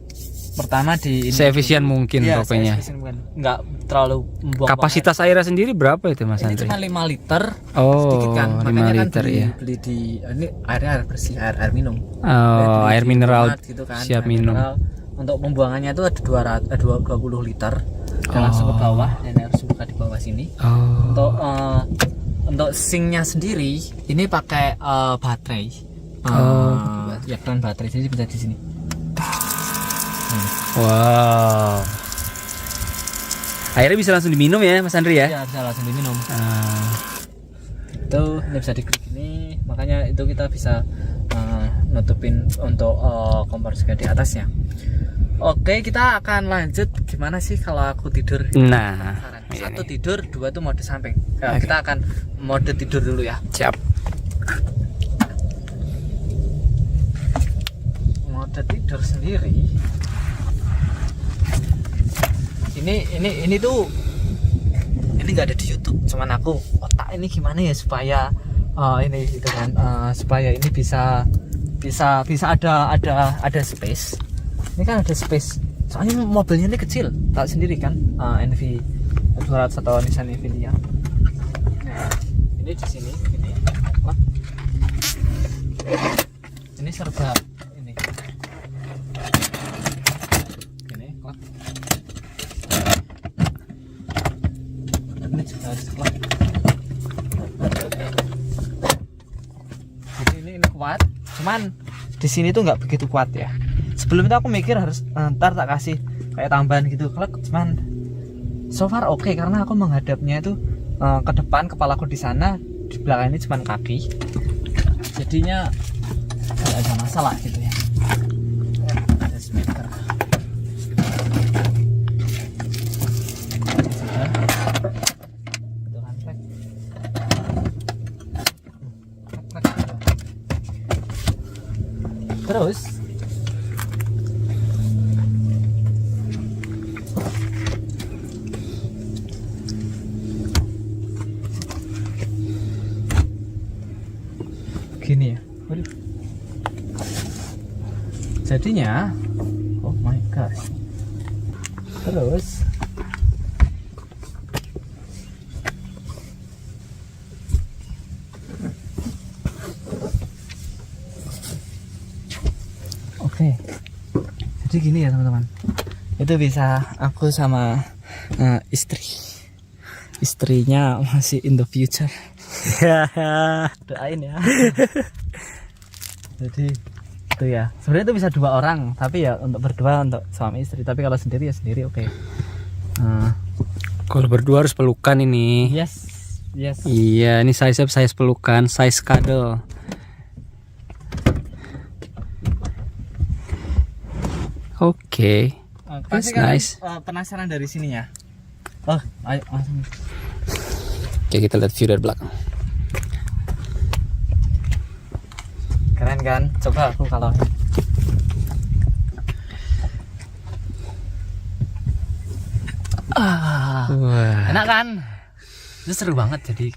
Pertama di ini Seefisien mungkin iya, pokoknya. seefisien mungkin. Nggak terlalu membuang Kapasitas airnya sendiri berapa itu Mas air. Ini Andri? cuma 5 liter. Oh, Sedikit kan. 5 Makanya kan liter beli, ya. beli di ini air bersih, air minum. Oh, Beli air di mineral Walmart gitu kan, siap air minum. mineral. Untuk pembuangannya itu ada 20 liter dan langsung ke bawah dan harus buka di bawah sini. Oh. Untuk sinknya sendiri ini pakai baterai. Ya kan baterai jadi bisa di sini. Wow. Airnya bisa langsung diminum ya Mas Andri ya? Ya bisa langsung diminum. Itu ini bisa diklik ini, makanya itu kita bisa nutupin untuk kompor juga di atasnya. Oke, kita akan lanjut gimana sih kalau aku tidur. Nah, Satu tidur, 2 tuh mode samping. Kita akan mode tidur dulu ya. siap. Mode tidur sendiri. Ini tuh ini nggak ada di YouTube. Cuman aku otak ini gimana ya supaya ini gitu kan supaya ini bisa ada space. Ini kan ada space. Soalnya mobilnya ini kecil, tahu sendiri kan. NV 200 atau Nissan Nvidia. Nah, ini di sini ini. Ini serba ini. Ini klak. Ini juga harus klak. Jadi ini kuat, cuman di sini tuh nggak begitu kuat ya. sebelum itu aku mikir harus ntar tak kasih kayak tambahan gitu. Kalau cuman so far oke, karena aku menghadapnya itu ke depan, kepalaku di sana, di belakang ini cuman kaki, jadinya nggak ada masalah gitu ya. Ada speaker. Itu kan plek. Terus gini ya. Waduh. Jadinya oh my gosh. Terus oke. Jadi gini ya teman-teman. Itu bisa aku sama istrinya masih in the future. Doain ya. Jadi itu ya. Sebenarnya itu bisa 2 orang, tapi ya untuk berdua untuk suami istri. Tapi kalau sendiri ya sendiri oke. Kalau berdua harus pelukan ini. Yes. Iya, ini size pelukan, size cuddle. Oke. That's Pasti kalian, nice. penasaran dari sini ya. Oh, ayo langsung. Oke, kita lihat view dari belakang. Keren kan? Coba aku kalau Wah. enak kan? Itu seru banget. Jadi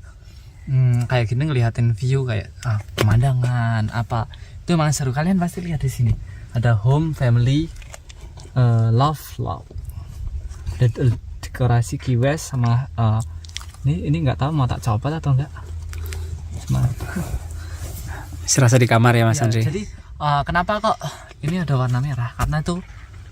kayak gini ngeliatin view kayak pemandangan apa. Itu emang seru. Kalian pasti lihat di sini. Ada home, family, love. Ada dekorasi Key West sama ini nggak tahu mau tak copot atau enggak. Cuma Serasa di kamar ya Mas ya, Andri. jadi kenapa kok ini ada warna merah? Karena itu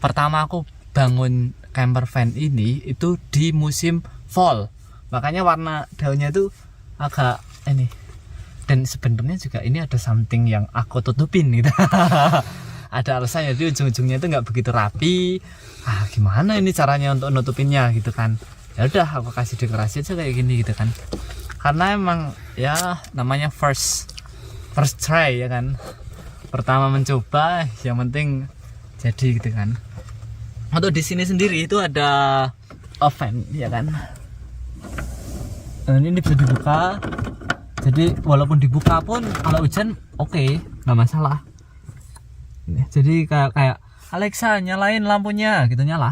pertama aku bangun camper van ini itu di musim fall, makanya warna daunnya itu agak ini. Dan sebenarnya juga ini ada something yang aku tutupin gitu. Ada alasannya, jadi ujung-ujungnya itu nggak begitu rapi. Gimana ini caranya untuk nutupinnya gitu kan? Ya udah aku kasih dekorasi aja kayak gini gitu kan. Karena emang ya namanya first try ya kan. Pertama mencoba, yang penting jadi gitu kan. Untuk di sini sendiri itu ada oven ya kan. Ini bisa dibuka. Jadi walaupun dibuka pun kalau hujan oke, nggak masalah. Jadi kayak Alexa nyalain lampunya gitu, nyala.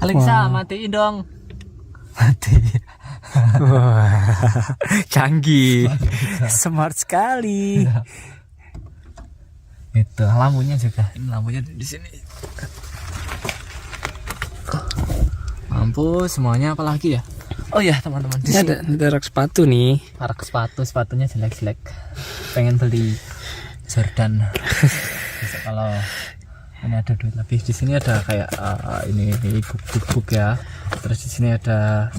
Alexa matiin dong. Mati. Wah, canggih. Smart sekali. Itu lampunya juga. Ini lampunya di sini. Lampu semuanya, apalagi ya? Oh ya teman-teman, di sini Ada rak sepatu nih. rak sepatunya jelek-jelek. Pengen beli Jordan. Bisa kalau ini ada duit lebih. Di sini ada kayak ini buk ya. Terus di sini ada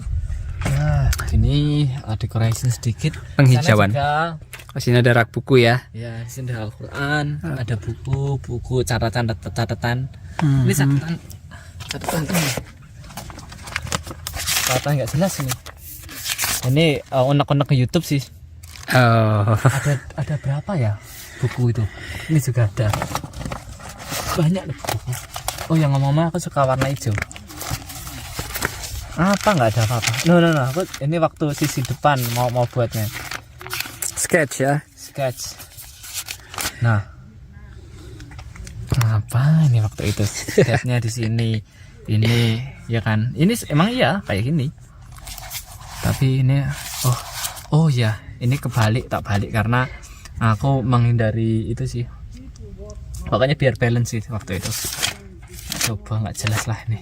ini decoration sedikit. Penghijauan. Sana juga, Di sini ada rak buku ya. ya di sini ada Al-Quran, ada buku catatan. Ini catatan nggak jelas ini. Ini unek-unek ke YouTube sih. Oh. Ada berapa ya buku itu? Ini juga ada banyak loh buku. Oh yang ngomong-ngomong aku suka warna hijau. Apa nggak ada apa-apa? No, aku ini waktu sisi depan mau buatnya Sketch ya. sketch. Nah, apa ini waktu itu sketchnya di sini. Ini ya kan, ini emang iya kayak gini, tapi ini oh ya ini tak balik karena aku menghindari itu sih, pokoknya biar balance sih waktu itu. Coba nggak jelas lah ini,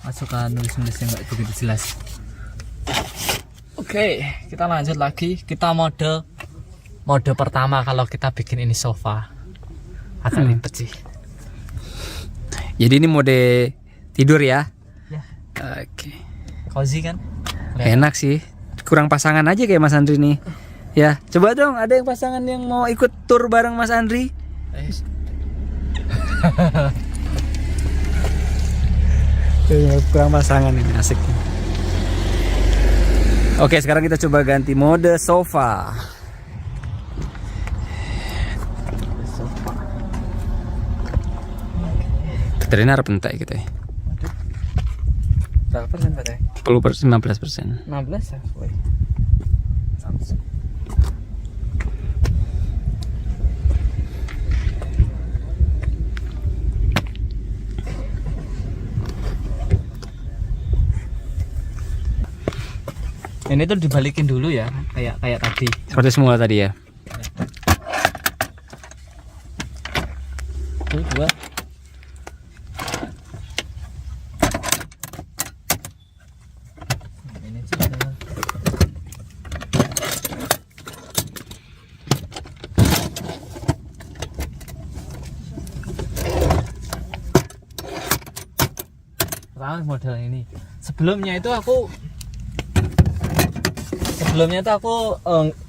suka nulis-nulisnya nggak begitu jelas. Oke, kita lanjut lagi. Kita mode pertama kalau kita bikin ini sofa agak ribet sih. Jadi ini mode tidur ya. Ya. Oke. Cozy kan? Enak sih. Kurang pasangan aja kayak Mas Andri nih. Ya, coba dong ada yang pasangan yang mau ikut tur bareng Mas Andri. Kurang pasangan ini, asik. Oke, sekarang kita coba ganti mode sofa. Baterainya harap entek gitu ya. Berapa persen baterai? 15%. 16 ya, woi. Ini tuh dibalikin dulu ya, kayak tadi. Seperti semula tadi ya. Tuh, dua. Ini juga. Pertama model ini. Sebelumnya itu aku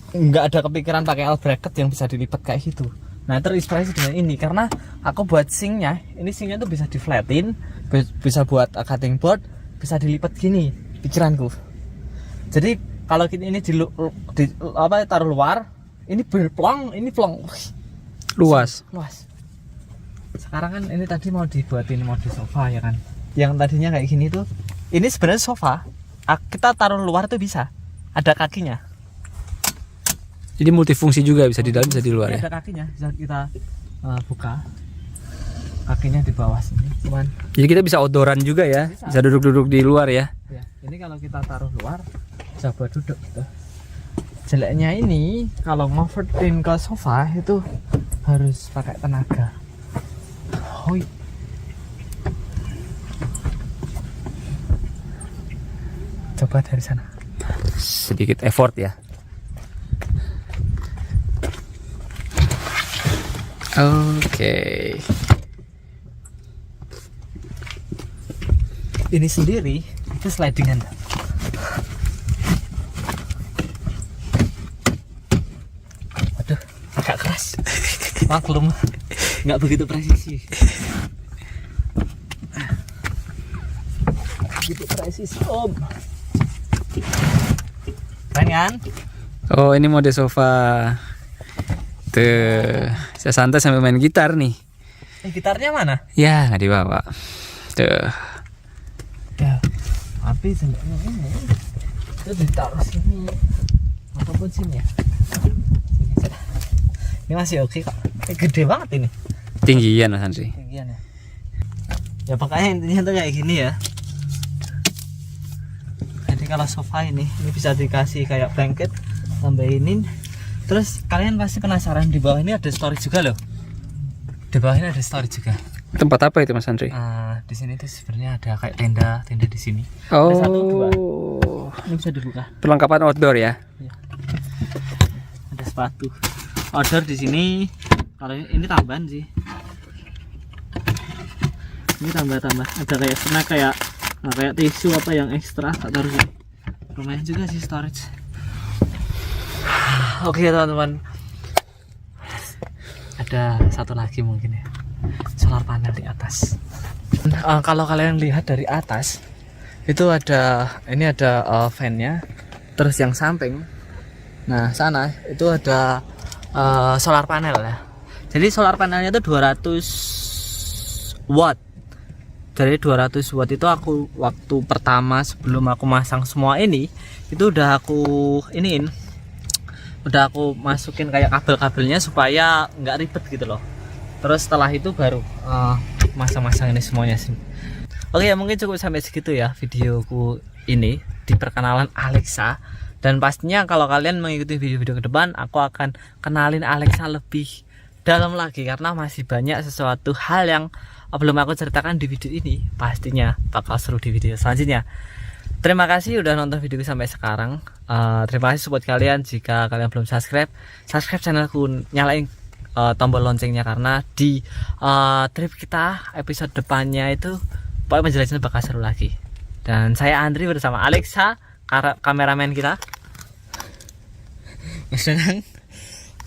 nggak ada kepikiran pakai L bracket yang bisa dilipat kayak gitu. Nah, terinspirasi dengan ini karena aku buat sinknya, ini sinknya tuh bisa diflatin, bisa buat cutting board, bisa dilipat gini, pikiranku. Jadi kalau ini taruh luar, ini plong, ini plong. Luas. Sekarang kan ini tadi mau dibuatin mode sofa ya kan. Yang tadinya kayak gini tuh, ini sebenarnya sofa. Kita taruh luar tuh bisa. Ada kakinya. Jadi multifungsi juga, bisa di dalam bisa di luar ya. Ada kakinya, bisa kita buka. Kakinya di bawah sini. Cuman Jadi kita bisa outdooran juga ya. Bisa duduk-duduk di luar ya. ya, ini kalau kita taruh luar bisa buat duduk gitu. Jeleknya ini kalau ngovertin ke sofa itu harus pakai tenaga. Hoi. Coba dari sana. Sedikit effort ya. Oke. Ini sendiri itu slidingan. Waduh, agak keras. Maklum, nggak begitu presisi. Begitu presisi, Om. Keren kan? Oh, ini mode sofa. Tuh, saya santai sambil main gitar nih. Gitarnya mana? Ya, nggak dibawa. Tuh. Ya, tapi sebenarnya ini itu ditaruh sini ataupun sini ya. Sini aja. Ini masih oke kok. Gede banget ini. Tinggian Mas Andri. Tinggian ya. Ya pokoknya intinya tuh kayak gini ya. Jadi kalau sofa ini bisa dikasih kayak blanket, tambahin. Terus kalian pasti penasaran di bawah ini ada storage juga loh. Di bawah ini ada storage juga. Tempat apa itu Mas Andri? Di sini tuh sebenarnya ada kayak tenda di sini. Oh. Ada 1, 2. Ini bisa dibuka. Perlengkapan outdoor ya. Ada sepatu. Outdoor di sini. Kalau ini tambahan sih. Ini tambah. Ada kayak snack kayak tisu apa yang ekstra tak taruh sini. Lumayan juga sih storage. Oke teman-teman. Ada satu lagi mungkin ya. Solar panel di atas. Kalau kalian lihat dari atas itu ada fan-nya. Terus yang samping, nah sana itu ada solar panel ya. Jadi solar panelnya itu 200 watt. Dari 200 watt itu aku waktu pertama sebelum aku masang semua ini itu udah aku masukin kayak kabel-kabelnya supaya nggak ribet gitu loh. Terus setelah itu baru masang-masang ini semuanya sih. Oke ya, mungkin cukup sampai segitu ya videoku ini di perkenalan Alexa. Dan pastinya kalau kalian mengikuti video-video ke depan, aku akan kenalin Alexa lebih dalam lagi karena masih banyak sesuatu hal yang belum aku ceritakan di video ini. Pastinya bakal seru di video selanjutnya. Terima kasih udah nonton videoku sampai sekarang. Terima kasih buat kalian. Jika kalian belum subscribe channelku, nyalain tombol loncengnya karena di trip kita episode depannya itu pokoknya penjelasannya bakal seru lagi. Dan saya Andri bersama Alexa, kameramen kita. Mas Danang,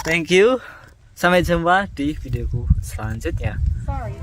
thank you. Sampai jumpa di videoku selanjutnya. Sorry.